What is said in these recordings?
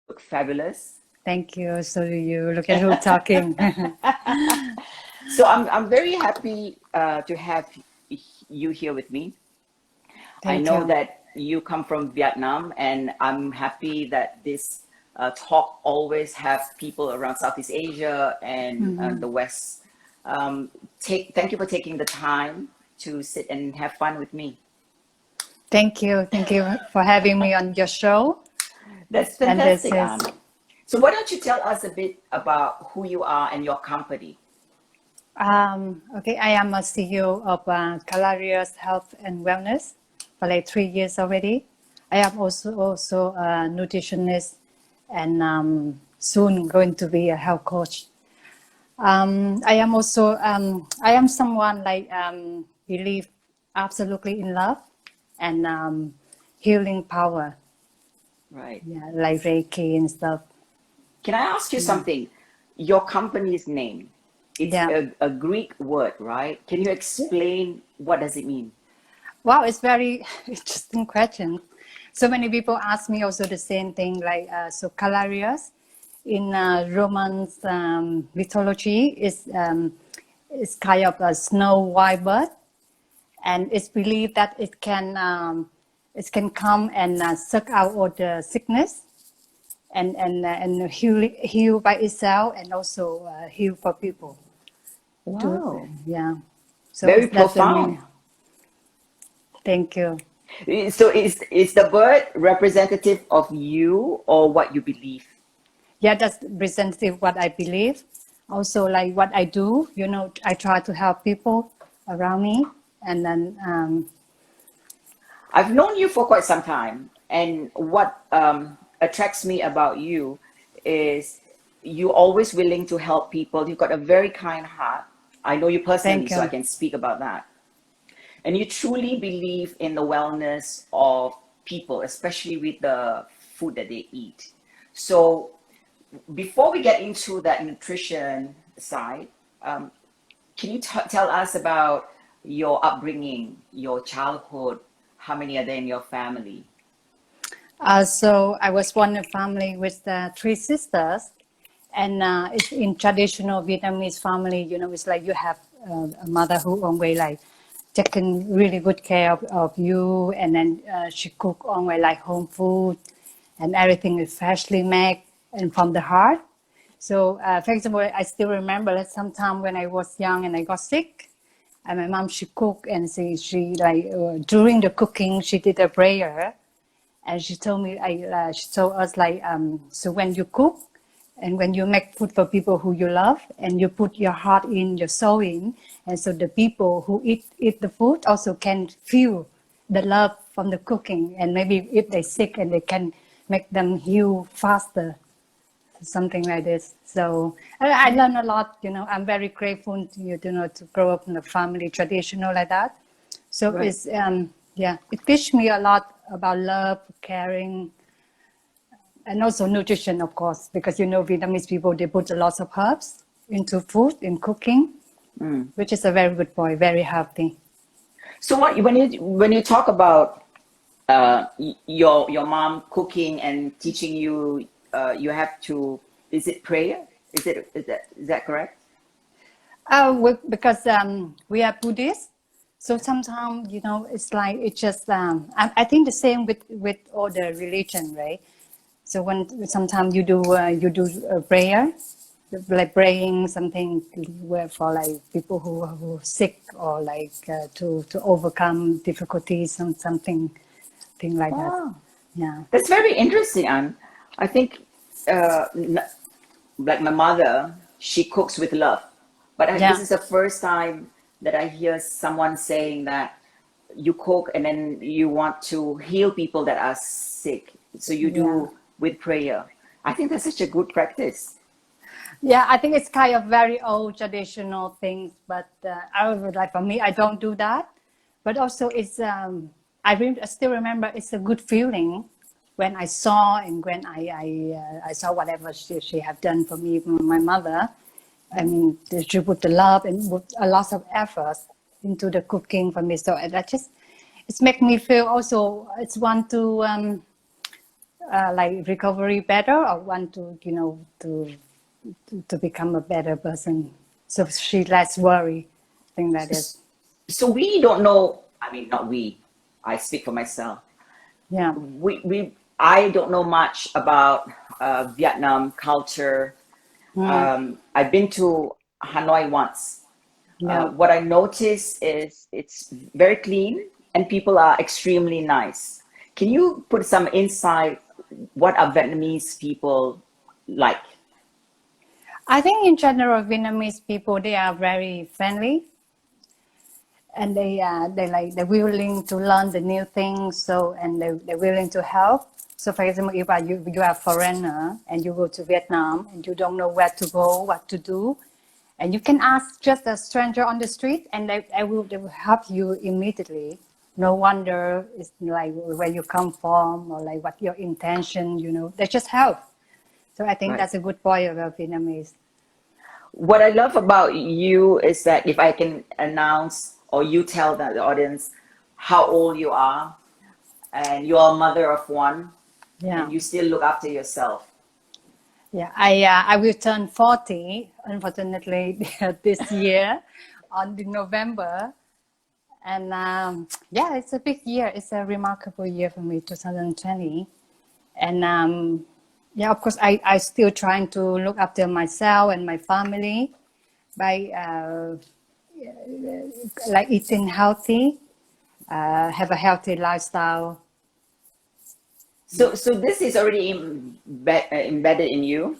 look fabulous. Thank you. So do you. Look at who talking. So I'm very happy to have you here with me. I Thank know you. that you come from Vietnam, and I'm happy that this talk always have people around Southeast Asia and the West. Thank you for taking the time to sit and have fun with me. Thank you. Thank you for having me on your show. That's And this fantastic, is, Anne. So why don't you tell us a bit about who you are and your company? okay, I am a CEO of Caladrius Health and Wellness for like 3 years already. I am also a nutritionist and soon going to be a health coach. I am someone like believe absolutely in love and healing power. Right. Yeah, like Reiki and stuff. Can I ask you something? Your company's name, it's Yeah. a Greek word, right? Can you explain what does it mean? Wow, it's very interesting question. So many people ask me also the same thing, like so Caladrius in Roman mythology is kind of a snow white bird, and it's believed that it can come and suck out all the sickness and heal by itself and also heal for people. Wow. Yeah. So Very that's the profound. meaning. Thank you. So is the bird representative of you or what you believe? Yeah, that's representative what I believe. Also, like what I do, I try to help people around me, and then I've known you for quite some time, and what attracts me about you is you always willing to help people. You've got a very kind heart. I know you personally, thank so I you, can speak about that. And you truly believe in the wellness of people, especially with the food that they eat. So before we get into that nutrition side, um, can you tell us about your upbringing, your childhood? How many are there in your family? So I was born in a family with three sisters, and it's in traditional Vietnamese family. It's like you have a mother who always like taking really good care of you, and then she cook always like home food, and everything is freshly made and from the heart. So, for example, I still remember that sometime when I was young and I got sick, and my mom she cooked, and she like during the cooking she did a prayer, and she told me she told us like so when you cook and when you make food for people who you love and you put your heart in, your soul in, and so the people who eat the food also can feel the love from the cooking, and maybe if they're sick and they can make them heal faster, something like this. So I learned a lot. I'm very grateful to to grow up in a family traditional like that. So Right. it's yeah, it teach me a lot about love, caring, and also nutrition, of course, because Vietnamese people they put a lot of herbs into food in cooking, Mm. which is a very good point, very healthy. So what when you talk about your mom cooking and teaching you, you have to, is it prayer? Is that correct? Because we are Buddhists, so sometimes it's like it's just I think the same with all the religion, right? So when sometimes you do a prayer, like praying something where for like people who are sick or like to overcome difficulties, something thing like that. Oh, Yeah, that's very interesting, Anne. I think uh, like my mother, she cooks with love. But this yeah, is the first time that I hear someone saying that you cook and then you want to heal people that are sick. So you yeah. do with prayer. I think that's such a good practice. Yeah, I think it's kind of very old traditional things, but I would like for me, I don't do that. But also, it's I still remember it's a good feeling when I saw and when I saw whatever she have done for me, my mother. I mean, she put the love and put a lot of effort into the cooking for me. So that just it's make me feel also it's want to like recovery better, or want to, to become a better person. So she less worry. I think that is. So we don't know, I mean, not we, I speak for myself. Yeah. I don't know much about Vietnam culture. I've been to Hanoi once. Yeah. What I notice is it's very clean and people are extremely nice. Can you put some insight? What are Vietnamese people like? I think in general, Vietnamese people, they are very friendly, and they're willing to learn the new things. So, and they're willing to help. So, for example, if you are a foreigner and you go to Vietnam and you don't know where to go, what to do, and you can ask just a stranger on the street, and they will help you immediately. No wonder it's like where you come from or like what your intention. They just help. So I think Right. that's a good point about Vietnamese. What I love about you is that if I can announce or you tell the audience how old you are and you're a mother of one Yeah. and you still look after yourself. Yeah, I will turn 40, unfortunately, this year on the November. And yeah, it's a big year. It's a remarkable year for me, 2020. And yeah, of course, I still trying to look after myself and my family by like eating healthy, have a healthy lifestyle. So this is already embedded in you,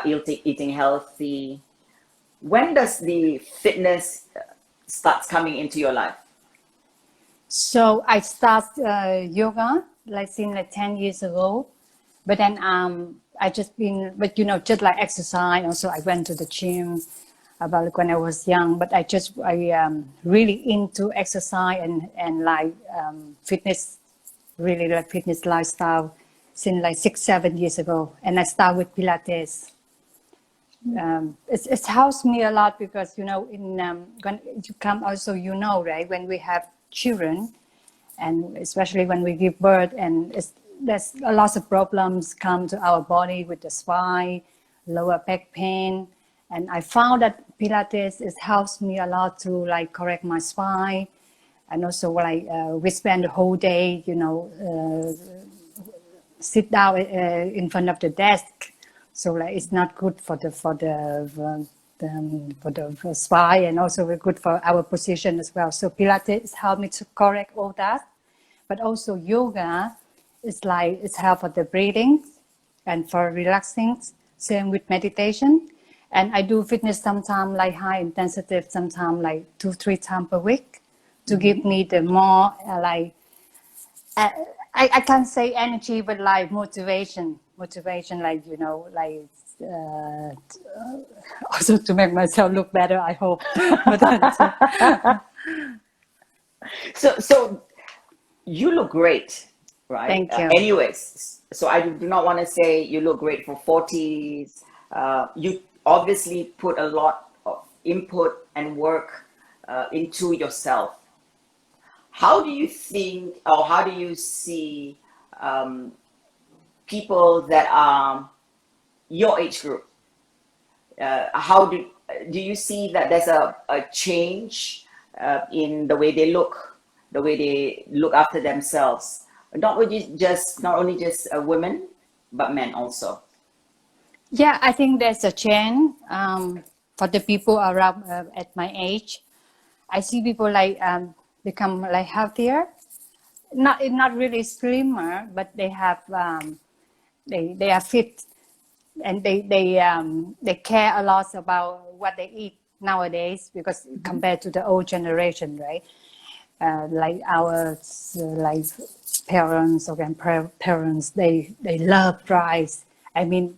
eating healthy. When does the fitness starts coming into your life? So I start yoga like since like 10 years ago, but then I just been, but just like exercise. Also, I went to the gym about like when I was young, but I really into exercise and like fitness, really like fitness lifestyle since like 6-7 years ago, and I start with Pilates. It's helps me a lot because in when you come also right, when we have children and especially when we give birth, and there's a lot of problems come to our body with the spine, lower back pain, and I found that Pilates helps me a lot to like correct my spine, and also like we spend the whole day sit down in front of the desk, so like it's not good for the spine, and also very good for our position as well. So Pilates helped me to correct all that, but also yoga is like it's help for the breathing and for relaxing. Same with meditation, and I do fitness sometimes like high intensity, sometimes like 2-3 times per week to give me the more uh, I can't say energy, but like motivation, like uh, also to make myself look better, I hope. But So you look great, right? thank you. Anyways, so I do not want to say you look great for 40s. You obviously put a lot of input and work into yourself. How do you think, or how do you see people that are your age group? How do you see that there's a change in the way they look, the way they look after themselves? Not only just women, but men also. Yeah, I think there's a change for the people around at my age. I see people like become like healthier, not really slimmer, but they have they are fit, and they care a lot about what they eat nowadays, because compared to the old generation, right? Like our like parents or grandparents, they love rice. I mean,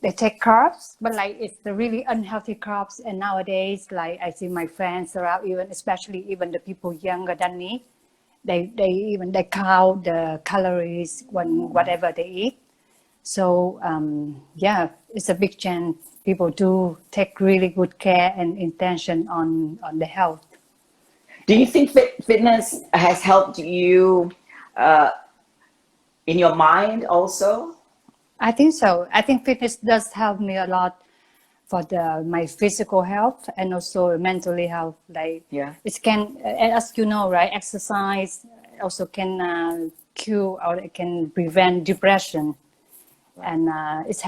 they take carbs, but like it's the really unhealthy carbs. And nowadays, like I see my friends around, even especially even the people younger than me, they count the calories when whatever they eat. So yeah, it's a big change. People do take really good care and intention on the health. Do you think fitness has helped you in your mind also? I think so. I think fitness does help me a lot for my physical health and also mentally health. Like Yeah. it can, as you know, right? Exercise also can cure or it can prevent depression, and it's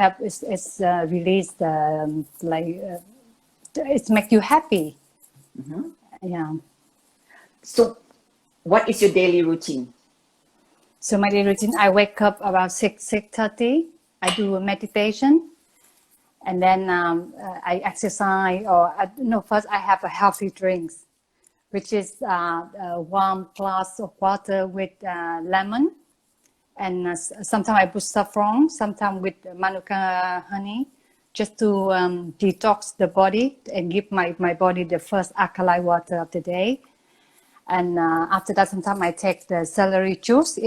release the it make you happy. Yeah. So what is your daily routine? So my daily routine, I wake up around 6:30. I do a meditation, and then I exercise. Or no, first I have a healthy drinks, which is a warm glass of water with lemon, and sometimes I put saffron, sometimes with manuka honey, just to detox the body and give my body the first alkaline water of the day. And after that, sometimes I take the celery juice.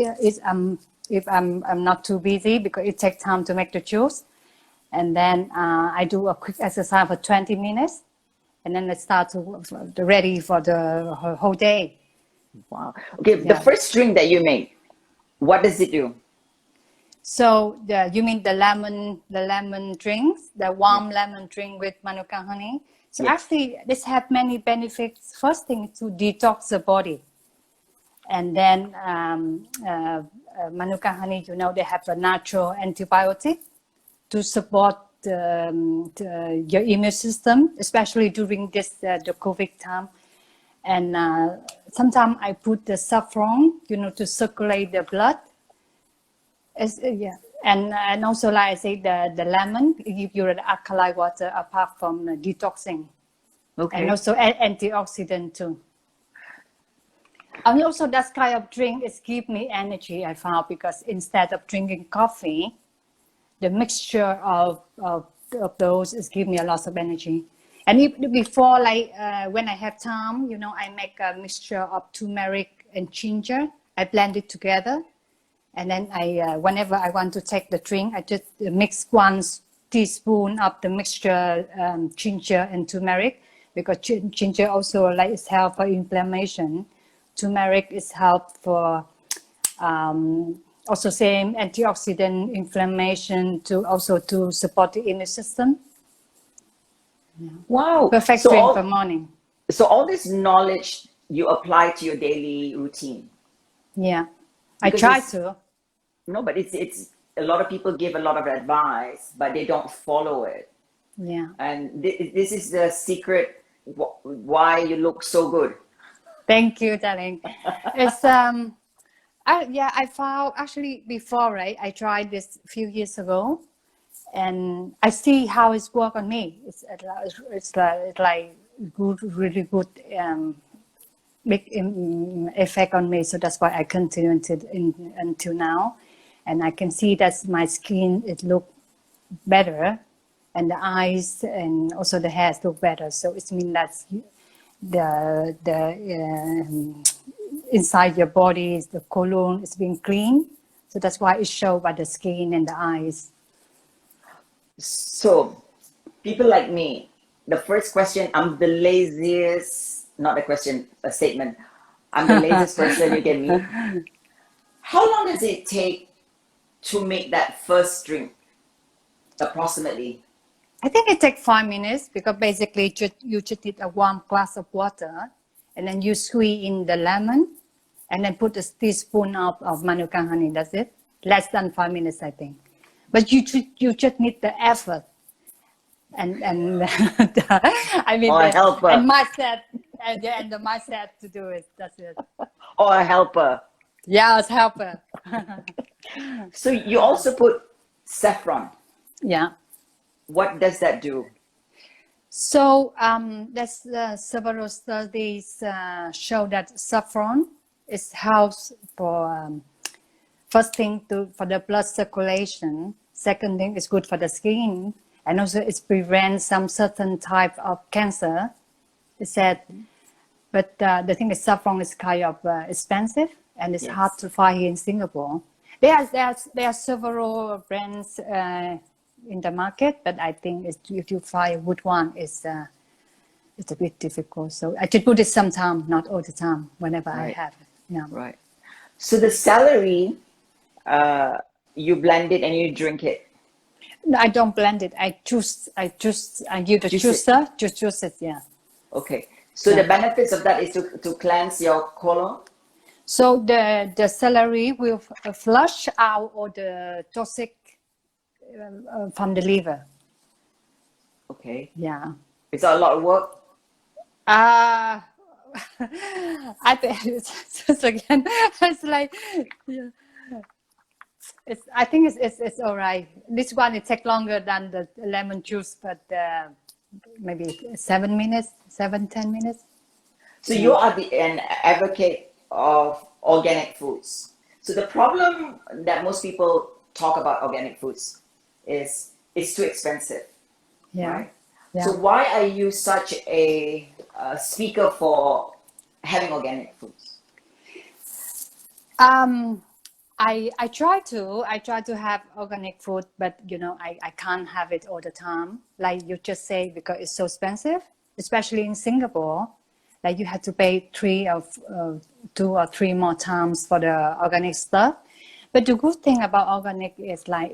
If I'm not too busy, because it takes time to make the juice. And then I do a quick exercise for 20 minutes, and then I start to ready for the whole day. Wow. Okay, the Yeah. first drink that you make, what does it do? So you mean the lemon drinks, the warm lemon drink with manuka honey? So Yes. actually, this have many benefits. First thing is to detox the body, and then manuka honey. You know, they have a natural antibiotic to support your immune system, especially during this the COVID time. And sometimes I put the saffron, you know, to circulate the blood. Yeah, and also like I say, the lemon give you the alkaline water apart from detoxing, Okay. and also antioxidant too. And also that kind of drink is give me energy. I found, because instead of drinking coffee, the mixture of those is give me a lot of energy. And before, like when I have time, you know, I make a mixture of turmeric and ginger. I blend it together. And then I, whenever I want to take the drink, I just mix 1 teaspoon of the mixture, ginger and turmeric, because ginger also like is help for inflammation. Turmeric is help for also same antioxidant, inflammation, to also to support the immune system. Wow. Perfect So drink for morning. all this knowledge you apply to your daily routine. Yeah, I Because try it's- to. No, but it's a lot of people give a lot of advice, but they don't follow it. Yeah. And this is the secret why you look so good. Thank you, darling. It's I found actually before, right? I tried this a few years ago, and I see how it's work on me. It's like good, really good, big effect on me. So that's why I continue until now, and I can see that my skin it look better, and the eyes and also the hairs look better. So it means that the inside your body, the colon is being clean. So that's why it shows by the skin and the eyes. So people like me, the first question, I'm the laziest, not a question, a statement. I'm the laziest person you can meet. How long does it take to make that first drink, approximately? I think it takes 5 minutes, because basically you just need a warm glass of water, and then you squeeze in the lemon, and then put a teaspoon of manuka honey. That's it. Less than 5 minutes, I think. But you just need the effort, and I mean, Or a helper. and mindset, and the mindset to do it. That's it. Or a helper. Yeah, it's helper. So you also put saffron. Yeah. What does that do? So there's several studies show that saffron is helps for first thing for the blood circulation. Second thing is good for the skin, and also it prevents some certain type of cancer. It said, but the thing is saffron is kind of expensive, and it's hard to find here in Singapore. There are several brands in the market, but I think if you find a good one, it's a bit difficult. So I just put it sometime, not all the time, whenever I have it. Yeah. Right. So the celery, You blend it and you drink it. No, I don't blend it. I use the Juice it. juicer to juice it. Yeah. Okay. So the benefits of that is to cleanse your colon. So the celery will flush out all the toxic from the liver. Okay. Yeah. It's a lot of work. I think it's again. It's like, yeah. I think it's all right. This one it takes longer than the lemon juice, but maybe 10 minutes. So you are an advocate of organic foods. So the problem that most people talk about organic foods is it's too expensive, Yeah. right? Yeah. So why are you such a speaker for having organic foods? I try to have organic food, but I can't have it all the time. Like you just say, because it's so expensive, especially in Singapore. Like you have to pay 2 or 3 more times for the organic stuff. But the good thing about organic is like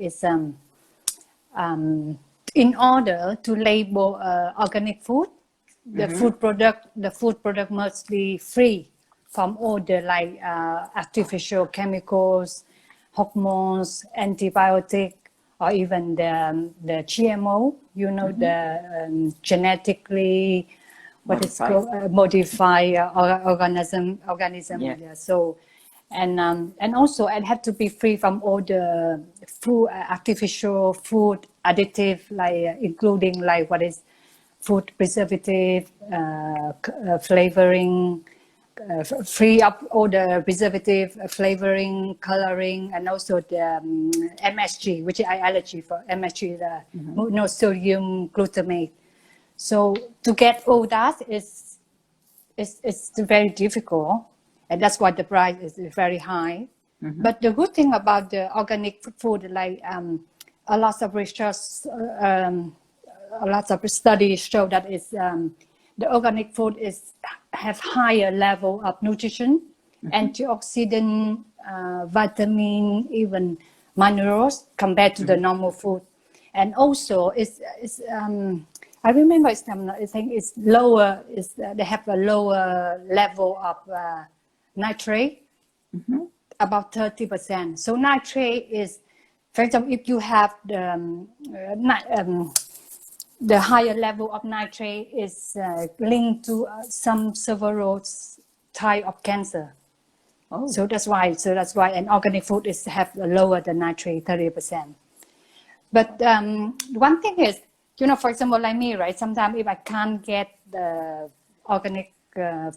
in order to label organic food, the food product must be free from all the artificial chemicals, hormones, antibiotic, or even the GMO. The genetically modified organism. Yeah. So. And also it had to be free from all the food, artificial food additive, including what is food preservative, flavoring, free of all the preservative, flavoring, coloring, and also the MSG, which I allergy for. MSG, the monosodium glutamate. So to get all that is very difficult. And that's why the price is very high. But the good thing about the organic food, a lot of research, a lot of studies show that the organic food have higher level of nutrition, antioxidant, vitamin, even minerals compared to the normal food. And also, I remember I think it's lower. They have a lower level of nitrate, about 30%. So nitrate is, for example, if you have the higher level of nitrate is linked to several type of cancer. Oh. So that's why an organic food have lower than nitrate, 30%. But one thing is, for example, like me, right? Sometimes if I can't get the organic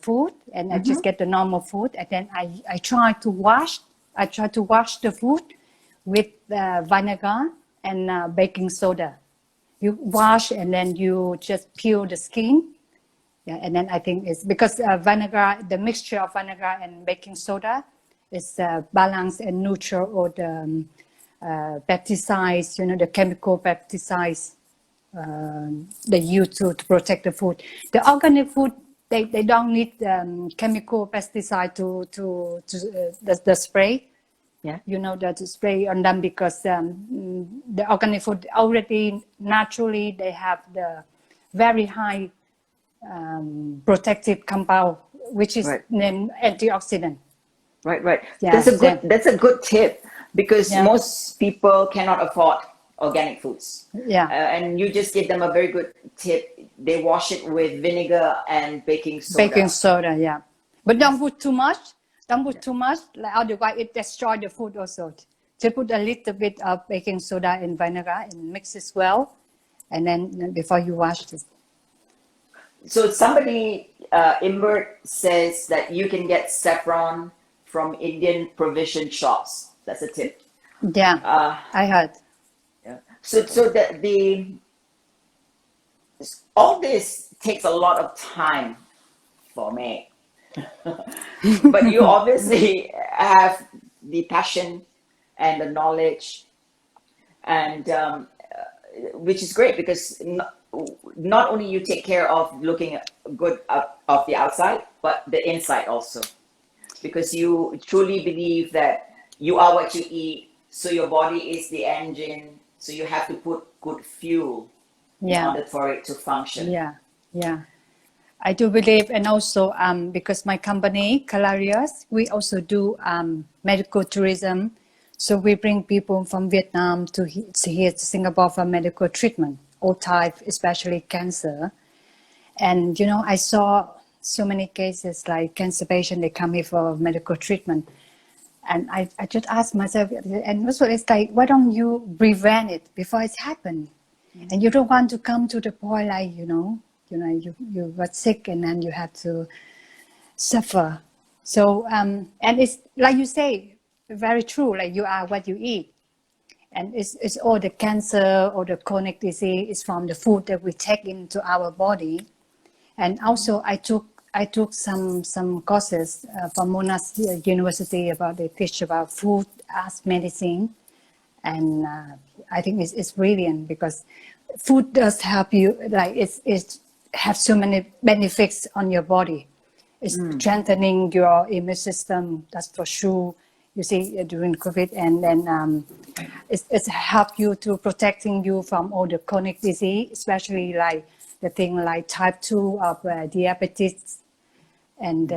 food and I just get the normal food, and then I try to wash the food with vinegar and baking soda. You wash and then you just peel the skin. Yeah, and then I think it's because vinegar, the mixture of vinegar and baking soda is balance and neutral all the pesticides, the chemical pesticides they use to protect the food. The organic food, they don't need chemical pesticide to the spray. Yeah. The spray on them, because the organic food already naturally they have the very high protective compound, which is named antioxidant. Right. Yeah, that's a good tip, because most people cannot afford organic foods. Yeah. And you just give them a very good tip. They wash it with vinegar and baking soda. Baking soda, yeah. But don't put too much. Don't put too much, otherwise it destroys the food also. Just put a little bit of baking soda and vinegar and mix it well, and then before you wash it. So somebody, Imbert, says that you can get saffron from Indian provision shops. That's a tip. Yeah, I heard. Yeah. So the all this takes a lot of time for me. But you obviously have the passion and the knowledge, and which is great, because not only you take care of looking good of the outside, but the inside also, because you truly believe that you are what you eat, So your body is the engine. So you have to put good fuel in order for it to function. Yeah. I do believe, and also because my company, Caladrius, we also do medical tourism. So we bring people from Vietnam to here to Singapore for medical treatment, all types, especially cancer. And, you know, I saw so many cases like cancer patients, they come here for medical treatment. And I just asked myself, and also it's like, why don't you prevent it before it's happened? And you don't want to come to the point like, you got sick and then you have to suffer. So, and it's like you say, very true, like you are what you eat. And it's all the cancer or the chronic disease is from the food that we take into our body. And also I took some courses from Monash University about they teach about food as medicine. And I think it's brilliant because food does help you, like it have so many benefits on your body. It's strengthening your immune system, that's for sure. You see, during COVID, and then it's help you to protecting you from all the chronic disease, especially like the thing like type 2 of diabetes and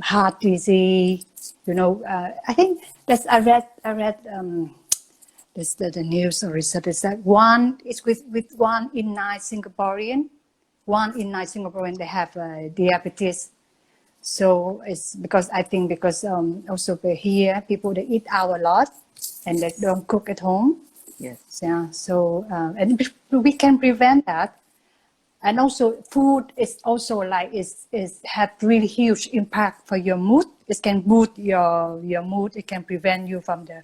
heart disease. I think that's I read this the news or research is that one is with 1 in 9 Singaporean, they have diabetes. So it's because I think because also here people they eat out a lot and they don't cook at home. Yes. Yeah. So and we can prevent that. And also food is also like is have really huge impact for your mood. It can boost your mood. It can prevent you from the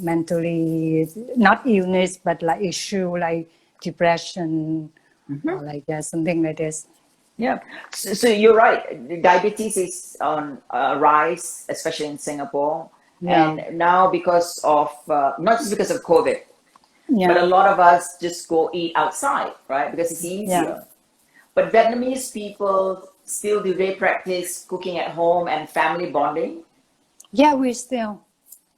mentally not illness but like issue like depression or like something like this. Yeah, so you're right. Diabetes is on rise, especially in Singapore. Yeah. And now because of, not just because of COVID, but a lot of us just go eat outside, right? Because it's easier. But Vietnamese people still, do they practice cooking at home and family bonding? Yeah, we still,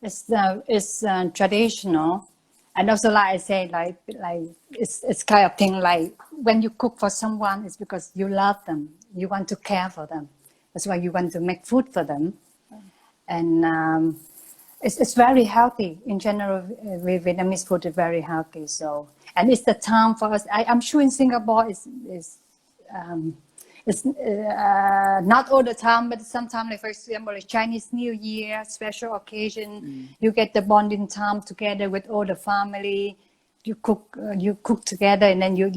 it's traditional. And also, like I say, like it's kind of thing like when you cook for someone, it's because you love them, you want to care for them. That's why you want to make food for them, and it's very healthy in general. Vietnamese food is very healthy. So, and it's the time for us. I'm sure in Singapore it's not all the time, but sometimes, like for example, like Chinese New Year, special occasion, you get the bonding time together with all the family. You cook together, and then you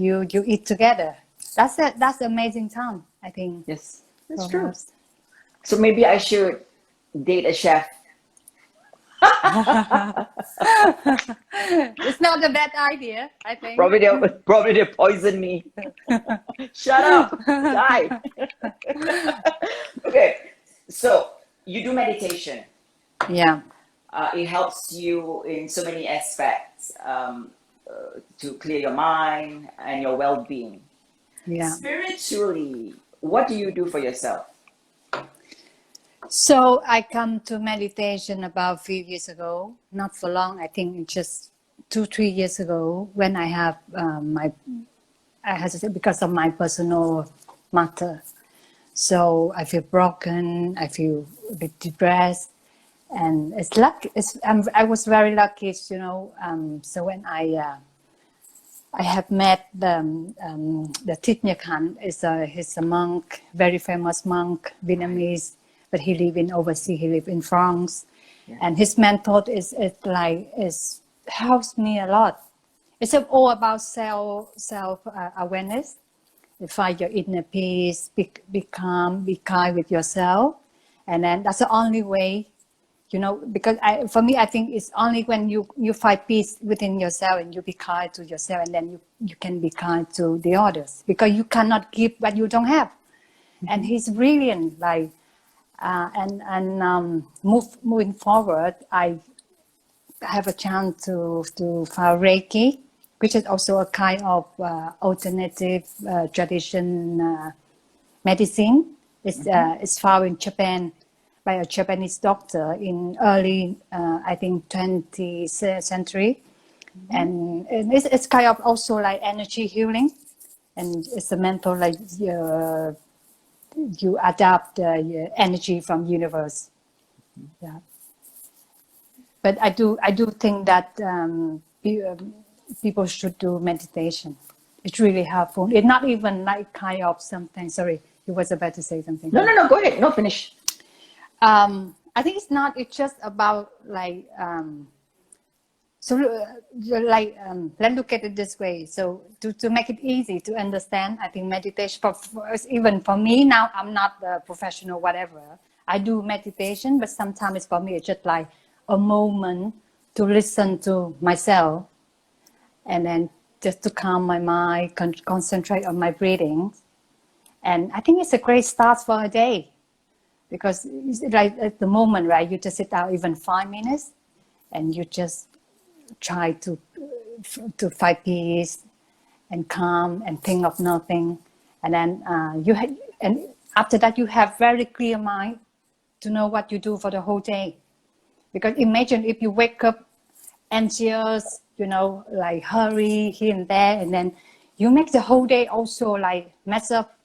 eat together. That's amazing time, I think. Yes, that's true. So maybe I should date a chef. It's not a bad idea, I think. Probably they'll poison me. Shut up, die. Okay, so you do meditation. Yeah. It helps you in so many aspects to clear your mind and your well-being. Yeah. Spiritually, what do you do for yourself? So I come to meditation about a few years ago, not for long. I think just 2-3 years ago when I have because of my personal matter. So I feel broken. I feel a bit depressed, and it's lucky. I was very lucky, So when I have met the Thich Nhat Hanh. He's a monk, very famous monk, Vietnamese. But he live in overseas. He live in France, and his method is helps me a lot. It's all about self awareness. You find your inner peace, be calm, be kind with yourself, and then that's the only way. Because for me, I think it's only when you find peace within yourself and you be kind to yourself, and then you can be kind to the others, because you cannot give what you don't have. And he's brilliant, like. Moving forward, I have a chance to follow Reiki, which is also a kind of alternative tradition medicine. It's found in Japan, by a Japanese doctor in early, I think, 20th century. And it's kind of also like energy healing. And it's a mental, like, you adapt the energy from universe. Yeah. But I do think that people should do meditation. It's really helpful. It's not even like kind of something. Sorry, you was about to say something. No, go ahead. No, finish. I think it's not. It's just about like. Let's look at it this way. So to make it easy to understand, I think meditation, even for me now, I'm not a professional, whatever. I do meditation, but sometimes for me, it's just like a moment to listen to myself, and then just to calm my mind, concentrate on my breathing. And I think it's a great start for a day, because right at the moment, right, you just sit down even 5 minutes, and you just try to find peace and calm and think of nothing, and then and after that you have very clear mind to know what you do for the whole day. Because imagine if you wake up anxious, like hurry here and there, and then you make the whole day also like mess up.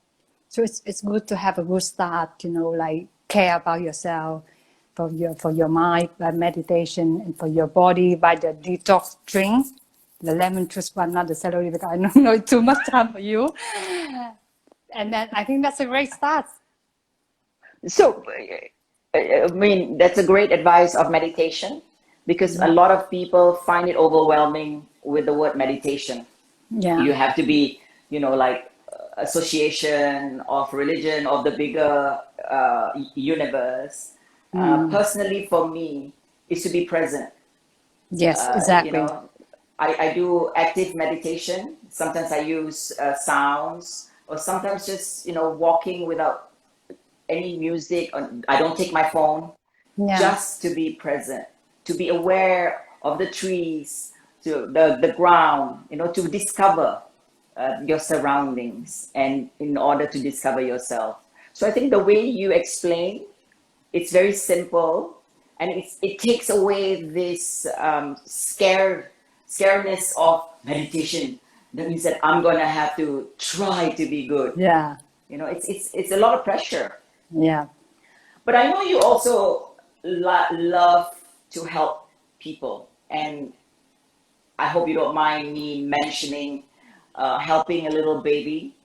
So it's good to have a good start, like care about yourself, for your mind by meditation, and for your body by the detox drink, the lemon juice one, not the celery, because I don't know it's too much time for you. And then I think that's a great start. So, I mean, that's a great advice of meditation, because a lot of people find it overwhelming with the word meditation. Yeah. You have to be, like association of religion of the bigger universe. Personally, for me, is to be present. Yes, exactly. I do active meditation. Sometimes I use sounds, or sometimes just, walking without any music. I don't take my phone, just to be present, to be aware of the trees, to the ground, to discover your surroundings, and in order to discover yourself. So I think the way you explain, it's very simple, and it takes away this scaredness of meditation. That means that I'm gonna have to try to be good. Yeah. It's a lot of pressure. Yeah. But I know you also love to help people, and I hope you don't mind me mentioning helping a little baby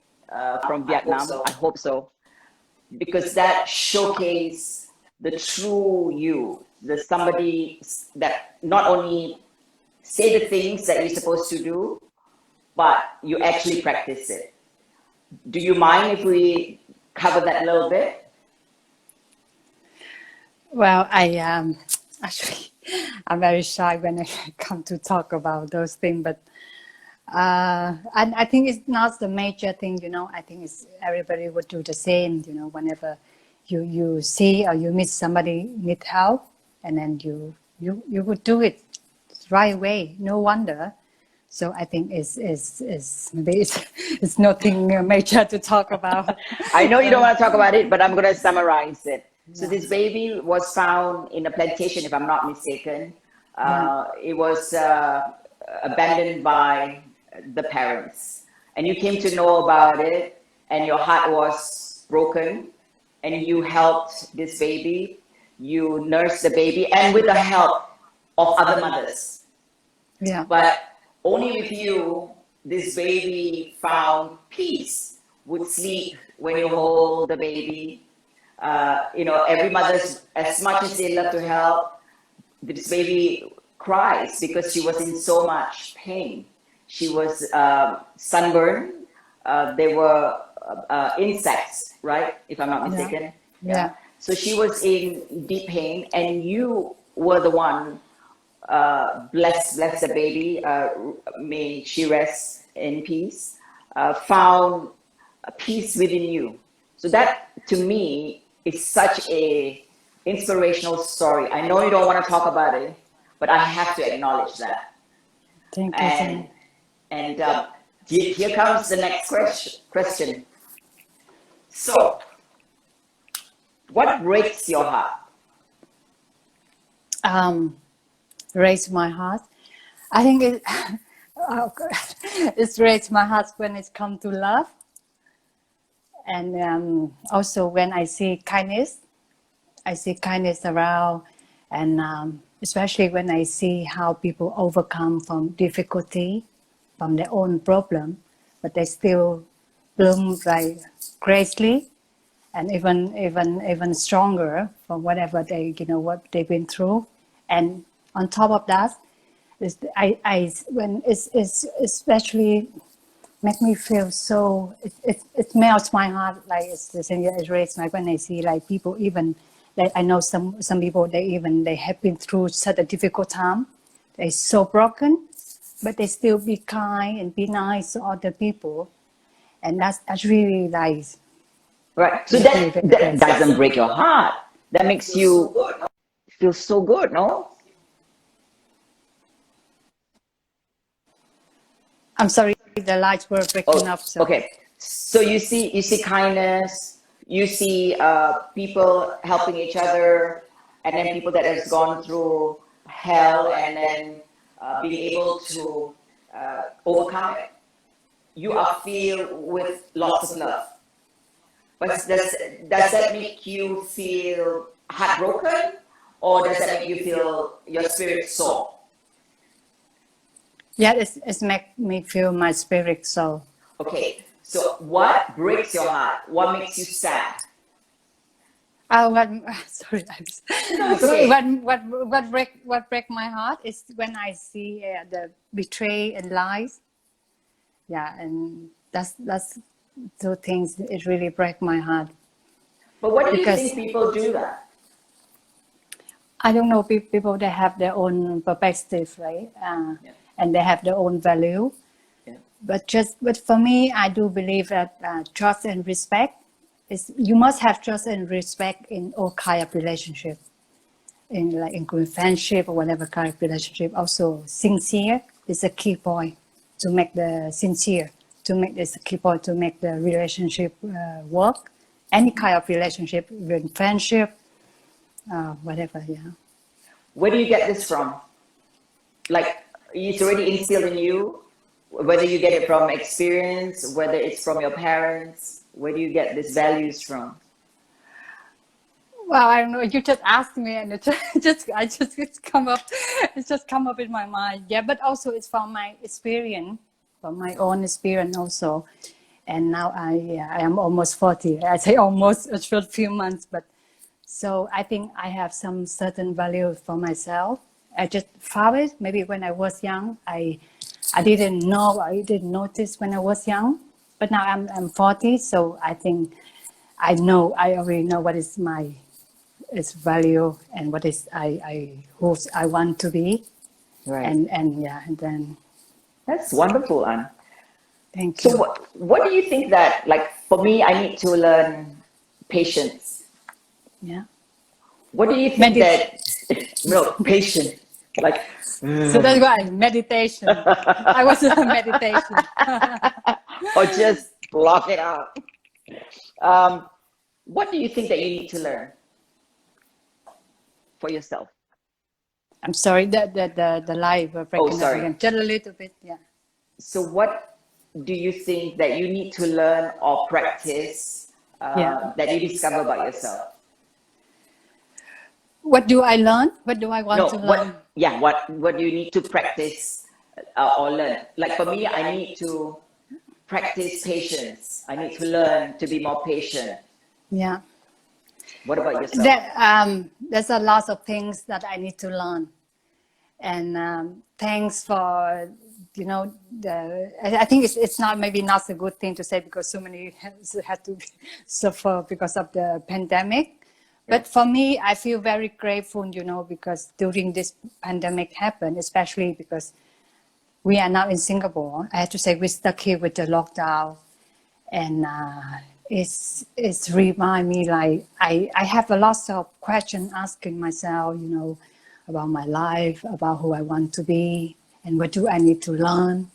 from Vietnam. I hope so, because that showcase the true you, the somebody that not only say the things that you're supposed to do, but you actually practice it. Do you mind if we cover that a little bit? Well, actually, I'm very shy when I come to talk about those things, but I think it's not the major thing, I think it's everybody would do the same, whenever you see or you meet somebody need help, and then you would do it right away. No wonder. So I think it's maybe it's nothing major to talk about. I know you don't want to talk about it, but I'm going to summarize it. So this baby was found in a plantation, if I'm not mistaken. It was abandoned by the parents, and you came to know about it, and your heart was broken, and you helped this baby. You nursed the baby, and with the help of other mothers. Yeah. But only with you, this baby found peace, would sleep when you hold the baby. Every mother, as much as they love to help, this baby cries because she was in so much pain. She was sunburned. There were insects, right? If I'm not mistaken. Yeah. So she was in deep pain, and you were the one, bless the baby, may she rest in peace, found a peace within you. So that, to me, is such a inspirational story. I know you don't want to talk about it, but I have to acknowledge that. Thank you. And here comes the next question. So, what breaks your heart? Raised my heart. I think it's raised my heart when it comes to love, and also when I see kindness. I see kindness around, and especially when I see how people overcome from difficulty, from their own problem, but they still bloom like gracefully, and even stronger from whatever what they've been through. And on top of that, when it's especially make me feel so it melts my heart, like it's the same as raised like when I see like people even like I know some people they have been through such a difficult time, they're so broken, but they still be kind and be nice to other people, and that's really nice. Right. So that doesn't break your heart. That makes you feel so good, no? I'm sorry, the lights were breaking up. So okay. So you see kindness, you see people helping each other, and then people that has gone through hell, and then being able to overcome it. You are filled with lots of love. But does that make you feel heartbroken, or does that make you feel your spirit sore? yeah, it's make me feel my spirit soul. Okay, so what breaks your heart? What makes you sad? Sorry, Okay. what break my heart is when I see the betray and lies. Yeah, and that's two things. It really break my heart. But what do you Because think people do that? I don't know, people they have their own perspective, right? Yeah. And they have their own value. Yeah. But for me, I do believe that trust and respect is, you must have trust and respect in all kind of relationship, in like including friendship or whatever kind of relationship. Also, sincere is a key point to make the sincere, to make this a key point to make the relationship work. Any kind of relationship, even friendship, whatever. Yeah. Where do you get this from? Like, it's already instilled in you, whether you get it from experience, whether it's from your parents. Where do you get these values from? Well, I don't know. You just asked me, and it it's come up. It's just come up in my mind. Yeah, but also it's from my experience, from my own experience also. And now I am almost 40. I say almost, it's for a few months, but so I think I have some certain value for myself. I just found it maybe when I was young. I didn't know. I didn't notice when I was young, but now I'm 40, so I think I already know what is my its value and what is who I want to be. Right. And yeah, and then That's wonderful, Anne. thank So you. what do you think that, like, for me, I need to learn patience. Yeah. What do you think that, no, patience, like, So that's why meditation. I was in meditation. or just block it out. What do you think that you need to learn for yourself? I'm sorry that the live were breaking up sorry. again. Just a little bit, yeah. So what do you think that you need to learn or practice that you discover about yourself? What do I learn? What do I want to learn? What do you need to practice or learn? Like for me, I need to practice patience. I need to learn to be more patient. Yeah. What about yourself? There's a lot of things that I need to learn. And thanks for, I think it's not, maybe not a good thing to say because so many had to suffer because of the pandemic. But for me, I feel very grateful, because during this pandemic happened, especially because we are now in Singapore. I have to say we're stuck here with the lockdown. And it's remind me, like, I have a lot of questions asking myself, about my life, about who I want to be, and what do I need to learn.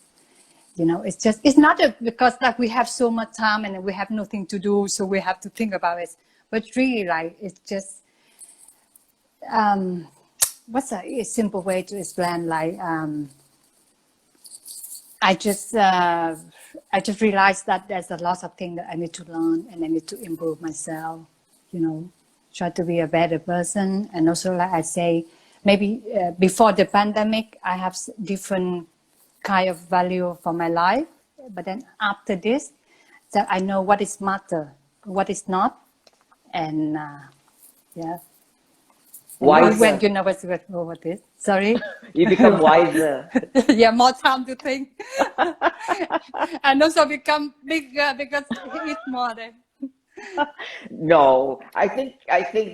It's not because like we have so much time and we have nothing to do, so we have to think about it. But really, like, it's just what's a simple way to explain? Like, I just realized that there's a lot of things that I need to learn and I need to improve myself. You know, try to be a better person. And also, like I say, maybe before the pandemic, I have different kind of value for my life. But then after this, that I know what is matter, what is not, and yeah. Wiser. When you know what is, sorry. You become wiser. Yeah, more time to think. And also become bigger because he eat more then. No, I think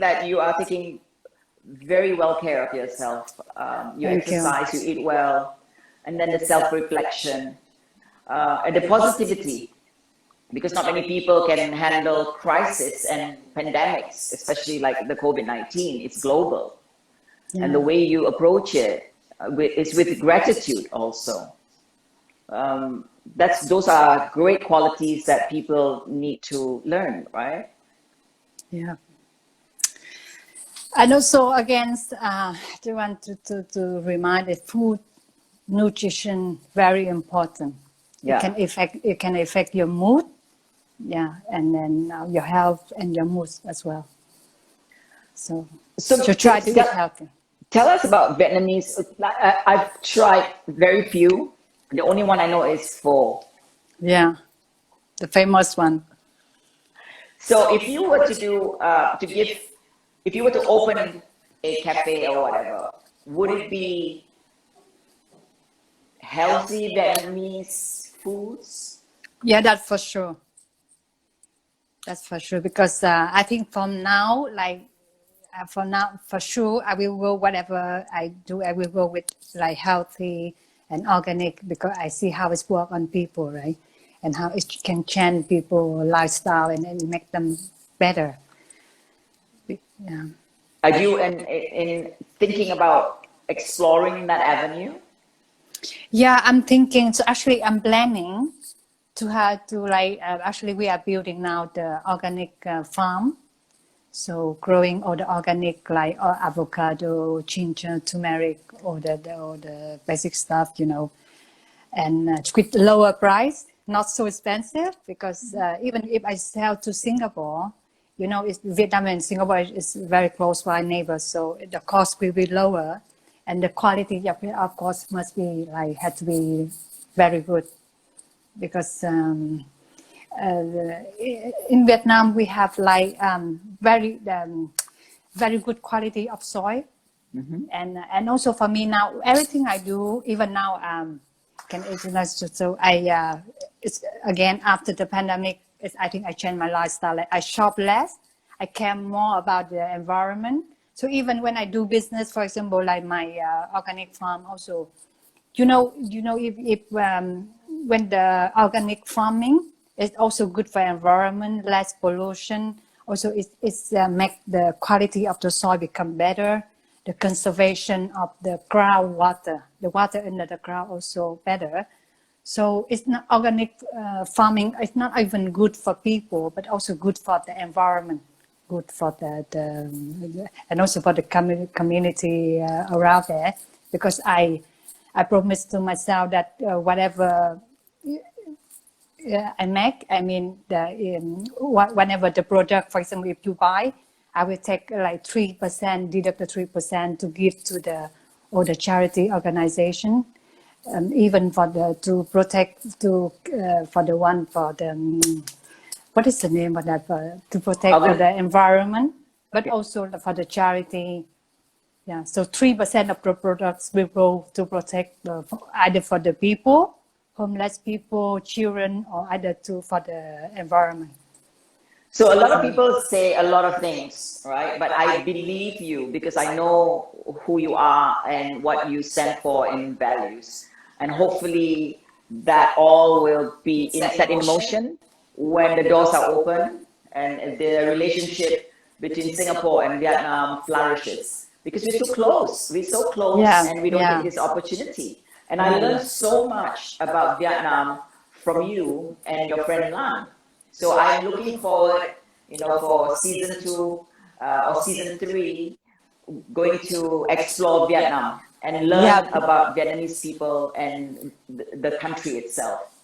that you are taking very well care of yourself. You Thank you. exercise, you eat well, and then the self-reflection and the positivity. Because not many people can handle crisis and pandemics, especially like the COVID-19. It's global. Yeah. And the way you approach it is with gratitude also. Those are great qualities that people need to learn, right? Yeah. And also against, I want to remind that food, nutrition, very important. Yeah. It can affect your mood, yeah, and then your health and your mood as well. So try to eat healthy. Tell us about Vietnamese. I've tried very few. The only one I know is pho. Yeah, the famous one. So if you were to do if you were to open a cafe or whatever, would it be healthy Vietnamese foods? Yeah, that's for sure. That's for sure, because I think from now, like for now, for sure, I will go whatever I do. I will go with like healthy and organic, because I see how it's work on people, right? And how it can change people lifestyle and make them better. Yeah. Are you in thinking about exploring that avenue? Yeah, I'm thinking. So actually, I'm planning to have to like. Actually, we are building now the organic farm. So growing all the organic like avocado, ginger, turmeric, all the basic stuff, you know, and with lower price, not so expensive, because even if I sell to Singapore, you know, Vietnam and Singapore is very close by neighbors, so the cost will be lower, and the quality of course must be like had to be very good, because in Vietnam we have like very good quality of soil. Mm-hmm. And also for me now, everything I do, even now, so I it's again after the pandemic, I think I changed my lifestyle. Like I shop less, I care more about the environment. So even when I do business, for example, like my organic farm, also, you know, if when the organic farming is also good for environment, less pollution. Also, it's make the quality of the soil become better. The conservation of the groundwater, the water under the ground also better. So it's not organic farming. It's not even good for people, but also good for the environment, good for the and also for the community around there. Because I promised to myself that whatever I make, I mean, whenever the product, for example, if you buy, I will take like 3%, deduct the 3% to give to all the charity organization, even for to protect for the one for the what is the name of that, to protect the environment, but also for the charity. Yeah, so 3% of the products will go to protect either for the people, homeless people, children, or either for the environment. So a lot of people say a lot of things, right? But I believe you because I know who you are and what you stand for in values. And hopefully that all will be set in motion when the doors are open and the relationship between Singapore and Vietnam flourishes. Because we're too close. We're so close, yeah, and we don't take this opportunity. And I learned so much about Vietnam from you and your friend Lan. So I'm looking forward, for season 2 or season 3 going to explore Vietnam and learn about Vietnamese people and the country itself.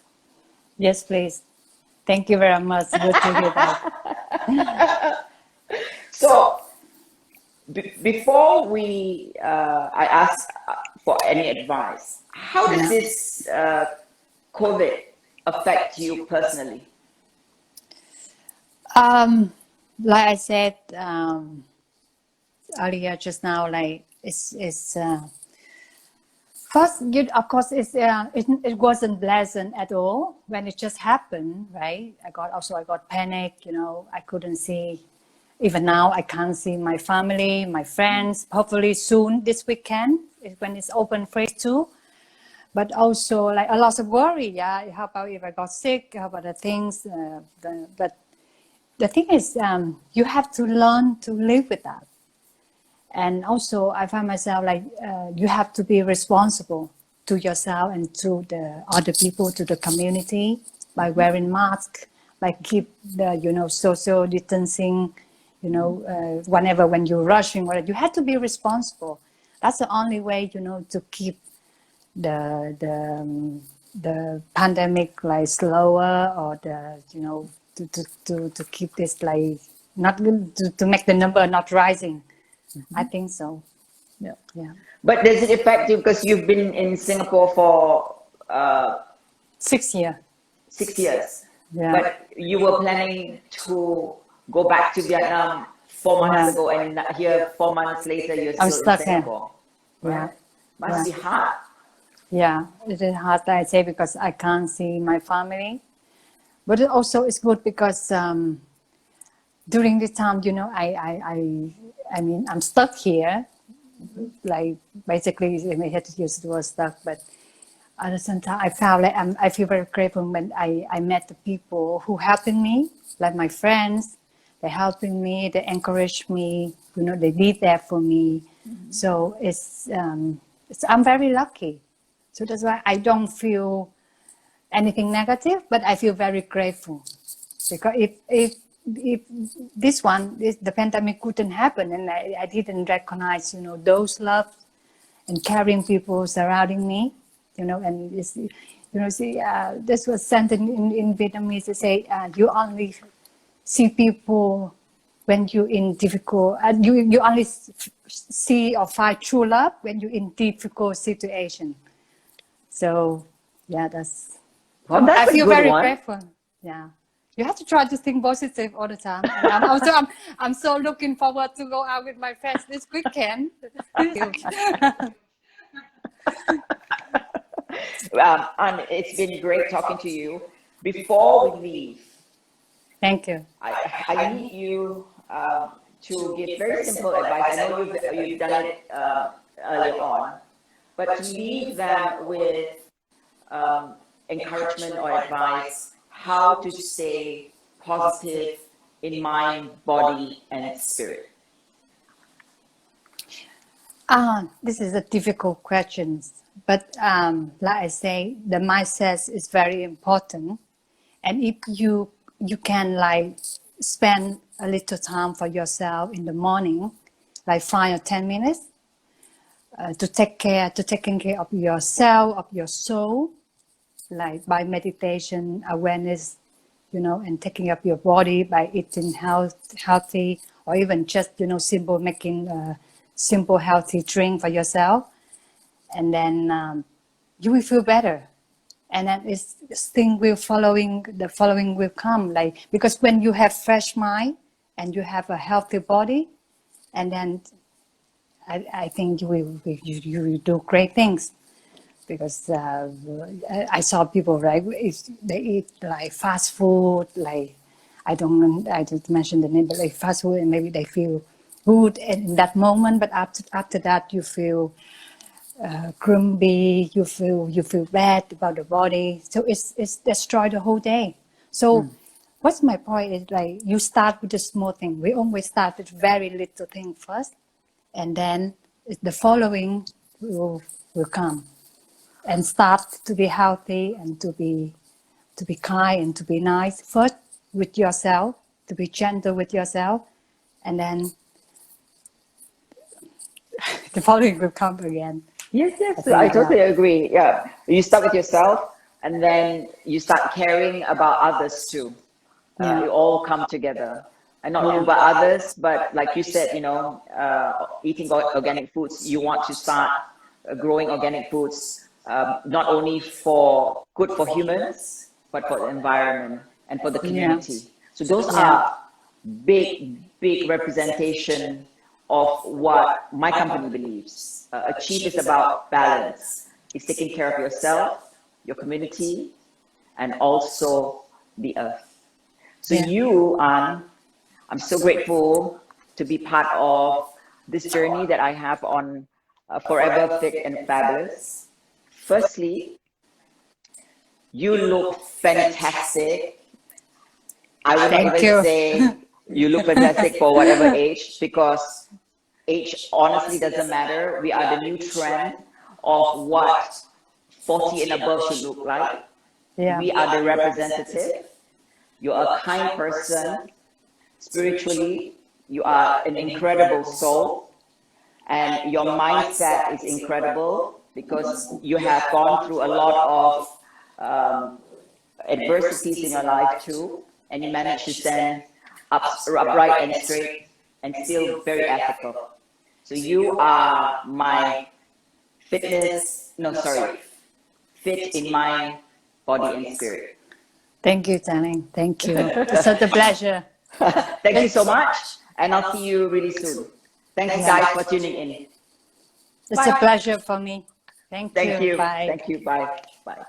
Yes, please. Thank you very much. Good to hear that. So, before I ask for any advice, how does this COVID affect you personally? Like I said earlier just now, like it's first, of course, it wasn't pleasant at all when it just happened, right? I got panic. I couldn't see. Even now, I can't see my family, my friends. Hopefully soon this weekend when it's open phase 2. But also like a lot of worry. Yeah, how about if I got sick? How about the things? But the thing is, you have to learn to live with that. And also, I find myself like you have to be responsible to yourself and to the other people, to the community, by wearing masks, by keep the social distancing. Whenever when you're rushing, you have to be responsible. That's the only way to keep the pandemic like slower, or to keep this like not to make the number not rising. I think so. Yeah. Yeah. But does it affect you because you've been in Singapore for 6 years? 6 years. Yeah. But you were planning to go back to Vietnam 4 months ago, and here 4 months later you're still stuck in Singapore. Here. Right? Must be hard. Yeah, it is hard, I say, because I can't see my family. But it also is good because during this time, I mean, I'm stuck here. Like basically, I had to use the word stuck, but at the same time, I felt like I feel very grateful when I met the people who helping me, like my friends. They're helping me. They encourage me. They be there for me. Mm-hmm. So I'm very lucky. So that's why I don't feel anything negative, but I feel very grateful, because if the pandemic couldn't happen, and I didn't recognize those love and caring people surrounding me, and this was sentence in Vietnamese to say you only see people when you're in difficult, you only see or find true love when you're in difficult situation. So yeah, I feel very grateful. Yeah, you have to try to think positive all the time. And I'm so looking forward to go out with my friends this weekend. It's been great talking to you. Before we leave, thank you. I need you to give very simple advice. I know you've done it earlier on, but to leave them with encouragement or advice how to stay positive in mind, body, and spirit. This is a difficult question, but like I say, the mindset is very important, and if you can like spend a little time for yourself in the morning, like 5 or 10 minutes, taking care of yourself, of your soul, like by meditation, awareness, and taking care of your body by eating healthy, or even just simple making a simple healthy drink for yourself, and then you will feel better, and then the following will come, like, because when you have fresh mind and you have a healthy body, and then I think you will do great things. Because I saw people, right? They eat like fast food, like I didn't mention the name, but like fast food, and maybe they feel good in that moment, but after that you feel grumpy, you feel bad about the body. So it's destroyed the whole day. So what's my point is, like, you start with the small thing. We always start with very little thing first, and then the following will come. And start to be healthy and to be kind and to be nice first with yourself, to be gentle with yourself, and then the following will come again. Yes, I yes, think, I totally agree. Yeah, you start with yourself, and then you start caring about others too. Yeah. You all come together, and not only about others, but like you said, you know, eating organic foods. You want to start growing organic foods, not only for good for humans, but for the environment and for the Yeah. community. So those Yeah. are big representation of what my company believes. Achieve is about balance. It's taking care of yourself, your community, and also the earth. So Yeah. you, Anne, I'm so grateful to be part of this journey that I have on Forever Fit and Fabulous. Firstly, you look fantastic. I would not Thank even you. say you look fantastic for whatever age, because age honestly doesn't matter. We are the new trend of what 40 and above should look like. Yeah. We are the representative. You're a kind person. Spiritually, you are an incredible soul. And your mindset is incredible because you have gone through a lot of um, adversities in your life too. And you managed to stand upright and straight and still very ethical. So you are my fitness, no, sorry, fit in mind, body, and spirit. Thank you, darling. Thank you. It's such a pleasure. Thank you so much, and I'll see you really soon. Thanks, guys, for tuning in. It's a pleasure for me. Thank Thank you. you. Bye. Thank you. Bye. Bye.